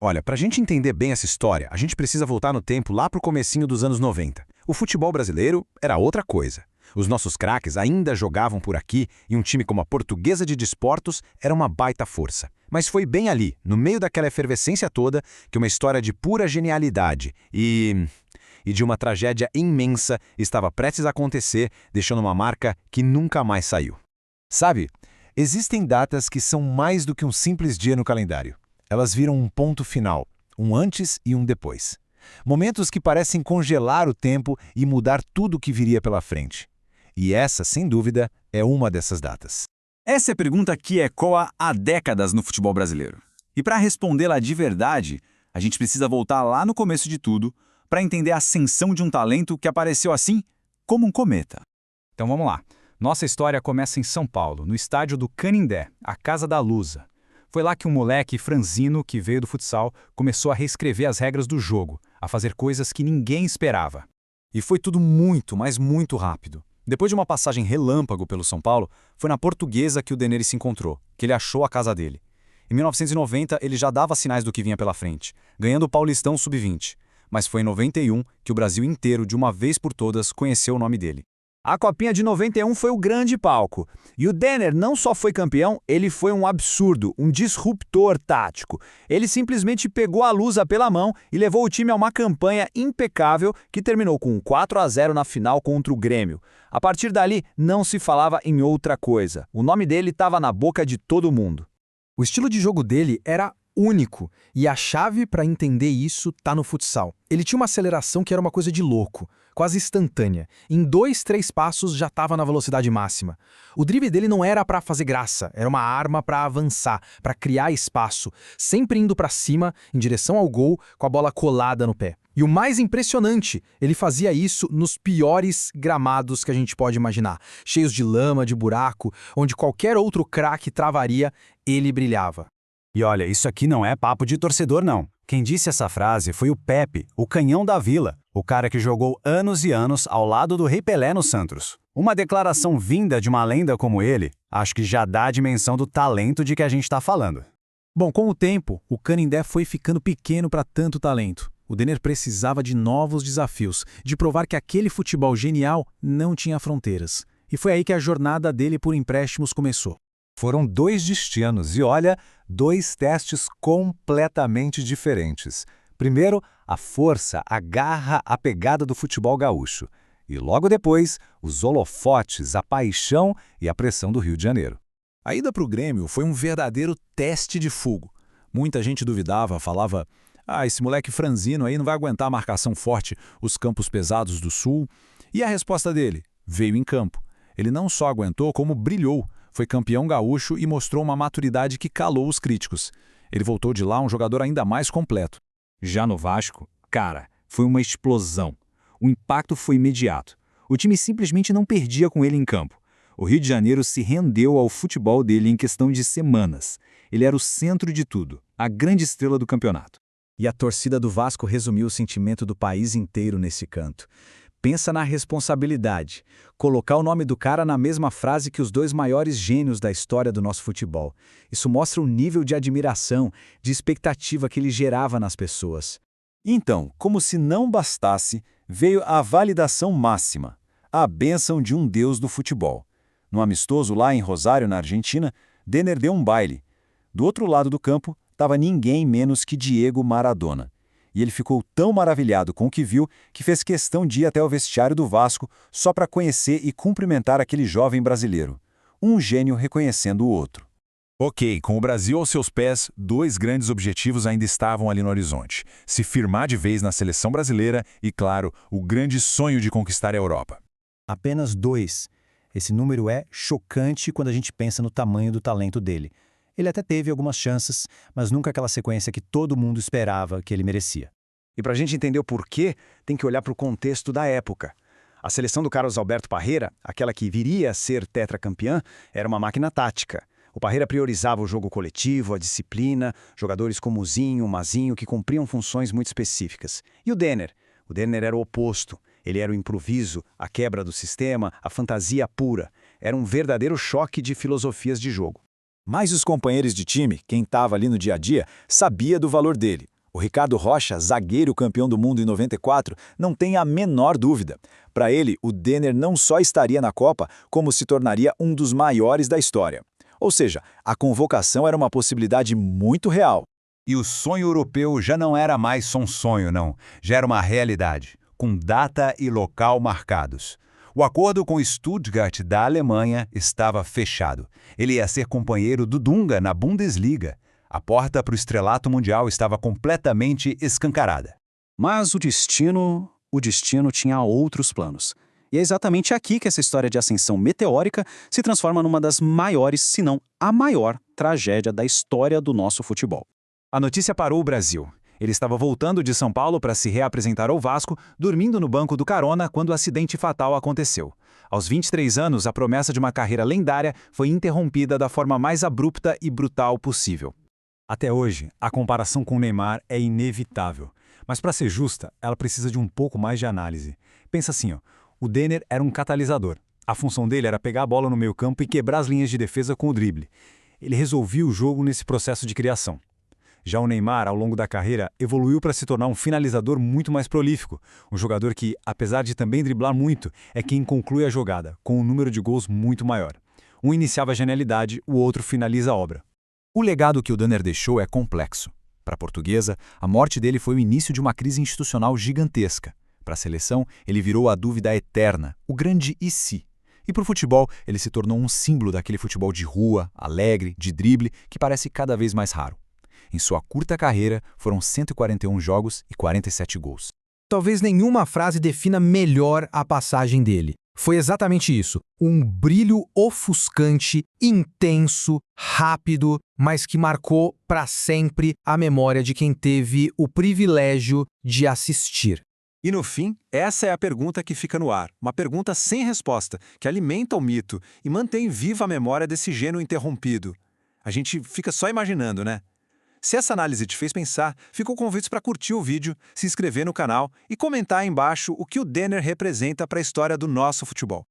Olha, para a gente entender bem essa história, a gente precisa voltar no tempo lá para o comecinho dos anos 90. O futebol brasileiro era outra coisa. Os nossos craques ainda jogavam por aqui e um time como a Portuguesa de Desportos era uma baita força. Mas foi bem ali, no meio daquela efervescência toda, que uma história de pura genialidade e de uma tragédia imensa estava prestes a acontecer, deixando uma marca que nunca mais saiu. Sabe, existem datas que são mais do que um simples dia no calendário. Elas viram um ponto final, um antes e um depois. Momentos que parecem congelar o tempo e mudar tudo o que viria pela frente. E essa, sem dúvida, é uma dessas datas. Essa é a pergunta que ecoa há décadas no futebol brasileiro. E para respondê-la de verdade, a gente precisa voltar lá no começo de tudo para entender a ascensão de um talento que apareceu assim, como um cometa. Então vamos lá. Nossa história começa em São Paulo, no estádio do Canindé, a Casa da Lusa. Foi lá que um moleque franzino que veio do futsal começou a reescrever as regras do jogo, a fazer coisas que ninguém esperava. E foi tudo muito, mas muito rápido. Depois de uma passagem relâmpago pelo São Paulo, foi na Portuguesa que o Denner se encontrou, que ele achou a casa dele. Em 1990, ele já dava sinais do que vinha pela frente, ganhando o Paulistão Sub-20. Mas foi em 91 que o Brasil inteiro, de uma vez por todas, conheceu o nome dele. A Copinha de 91 foi o grande palco. E o Denner não só foi campeão, ele foi um absurdo, um disruptor tático. Ele simplesmente pegou a Lusa pela mão e levou o time a uma campanha impecável que terminou com um 4-0 na final contra o Grêmio. A partir dali, não se falava em outra coisa. O nome dele estava na boca de todo mundo. O estilo de jogo dele era único, e a chave para entender isso tá no futsal. Ele tinha uma aceleração que era uma coisa de louco, quase instantânea. Em 2, 3 passos já estava na velocidade máxima. O drible dele não era para fazer graça, era uma arma para avançar, para criar espaço, sempre indo para cima, em direção ao gol, com a bola colada no pé. E o mais impressionante, ele fazia isso nos piores gramados que a gente pode imaginar, cheios de lama, de buraco, onde qualquer outro craque travaria, ele brilhava. E olha, isso aqui não é papo de torcedor, não. Quem disse essa frase foi o Pepe, o canhão da Vila, o cara que jogou anos e anos ao lado do Rei Pelé no Santos. Uma declaração vinda de uma lenda como ele, acho que já dá a dimensão do talento de que a gente está falando. Bom, com o tempo, o Canindé foi ficando pequeno para tanto talento. O Denner precisava de novos desafios, de provar que aquele futebol genial não tinha fronteiras. E foi aí que a jornada dele por empréstimos começou. Foram 2 destinos e, olha, 2 testes completamente diferentes. Primeiro, a força, a garra, a pegada do futebol gaúcho. E logo depois, os holofotes, a paixão e a pressão do Rio de Janeiro. A ida para o Grêmio foi um verdadeiro teste de fogo. Muita gente duvidava, falava: esse moleque franzino aí não vai aguentar a marcação forte, os campos pesados do Sul. E a resposta dele? Veio em campo. Ele não só aguentou, como brilhou. Foi campeão gaúcho e mostrou uma maturidade que calou os críticos. Ele voltou de lá um jogador ainda mais completo. Já no Vasco, cara, foi uma explosão. O impacto foi imediato. O time simplesmente não perdia com ele em campo. O Rio de Janeiro se rendeu ao futebol dele em questão de semanas. Ele era o centro de tudo, a grande estrela do campeonato. E a torcida do Vasco resumiu o sentimento do país inteiro nesse canto. Pensa na responsabilidade. Colocar o nome do cara na mesma frase que os 2 maiores gênios da história do nosso futebol. Isso mostra o nível de admiração, de expectativa que ele gerava nas pessoas. Então, como se não bastasse, veio a validação máxima, a bênção de um deus do futebol. No amistoso lá em Rosário, na Argentina, Denner deu um baile. Do outro lado do campo, estava ninguém menos que Diego Maradona. E ele ficou tão maravilhado com o que viu que fez questão de ir até o vestiário do Vasco só para conhecer e cumprimentar aquele jovem brasileiro. Um gênio reconhecendo o outro. Ok, com o Brasil aos seus pés, 2 grandes objetivos ainda estavam ali no horizonte. Se firmar de vez na seleção brasileira e, claro, o grande sonho de conquistar a Europa. Apenas 2. Esse número é chocante quando a gente pensa no tamanho do talento dele. Ele até teve algumas chances, mas nunca aquela sequência que todo mundo esperava que ele merecia. E para a gente entender o porquê, tem que olhar para o contexto da época. A seleção do Carlos Alberto Parreira, aquela que viria a ser tetracampeã, era uma máquina tática. O Parreira priorizava o jogo coletivo, a disciplina, jogadores como o Zinho, o Mazinho, que cumpriam funções muito específicas. E o Denner? O Denner era o oposto. Ele era o improviso, a quebra do sistema, a fantasia pura. Era um verdadeiro choque de filosofias de jogo. Mas os companheiros de time, quem estava ali no dia a dia, sabia do valor dele. O Ricardo Rocha, zagueiro campeão do mundo em 94, não tem a menor dúvida. Para ele, o Denner não só estaria na Copa, como se tornaria um dos maiores da história. Ou seja, a convocação era uma possibilidade muito real. E o sonho europeu já não era mais só um sonho, não. Já era uma realidade, com data e local marcados. O acordo com Stuttgart da Alemanha estava fechado. Ele ia ser companheiro do Dunga na Bundesliga. A porta para o estrelato mundial estava completamente escancarada. Mas o destino tinha outros planos. E é exatamente aqui que essa história de ascensão meteórica se transforma numa das maiores, se não a maior, tragédia da história do nosso futebol. A notícia parou o Brasil. Ele estava voltando de São Paulo para se reapresentar ao Vasco, dormindo no banco do carona quando o acidente fatal aconteceu. Aos 23 anos, a promessa de uma carreira lendária foi interrompida da forma mais abrupta e brutal possível. Até hoje, a comparação com o Neymar é inevitável. Mas para ser justa, ela precisa de um pouco mais de análise. Pensa assim, ó, o Denner era um catalisador. A função dele era pegar a bola no meio-campo e quebrar as linhas de defesa com o drible. Ele resolvia o jogo nesse processo de criação. Já o Neymar, ao longo da carreira, evoluiu para se tornar um finalizador muito mais prolífico. Um jogador que, apesar de também driblar muito, é quem conclui a jogada, com um número de gols muito maior. Um iniciava a genialidade, o outro finaliza a obra. O legado que o Denner deixou é complexo. Para a Portuguesa, a morte dele foi o início de uma crise institucional gigantesca. Para a seleção, ele virou a dúvida eterna, o grande e se. E para o futebol, ele se tornou um símbolo daquele futebol de rua, alegre, de drible, que parece cada vez mais raro. Em sua curta carreira, foram 141 jogos e 47 gols. Talvez nenhuma frase defina melhor a passagem dele. Foi exatamente isso, um brilho ofuscante, intenso, rápido, mas que marcou para sempre a memória de quem teve o privilégio de assistir. E no fim, essa é a pergunta que fica no ar, uma pergunta sem resposta, que alimenta o mito e mantém viva a memória desse gênio interrompido. A gente fica só imaginando, né? Se essa análise te fez pensar, fica o convite para curtir o vídeo, se inscrever no canal e comentar aí embaixo o que o Denner representa para a história do nosso futebol.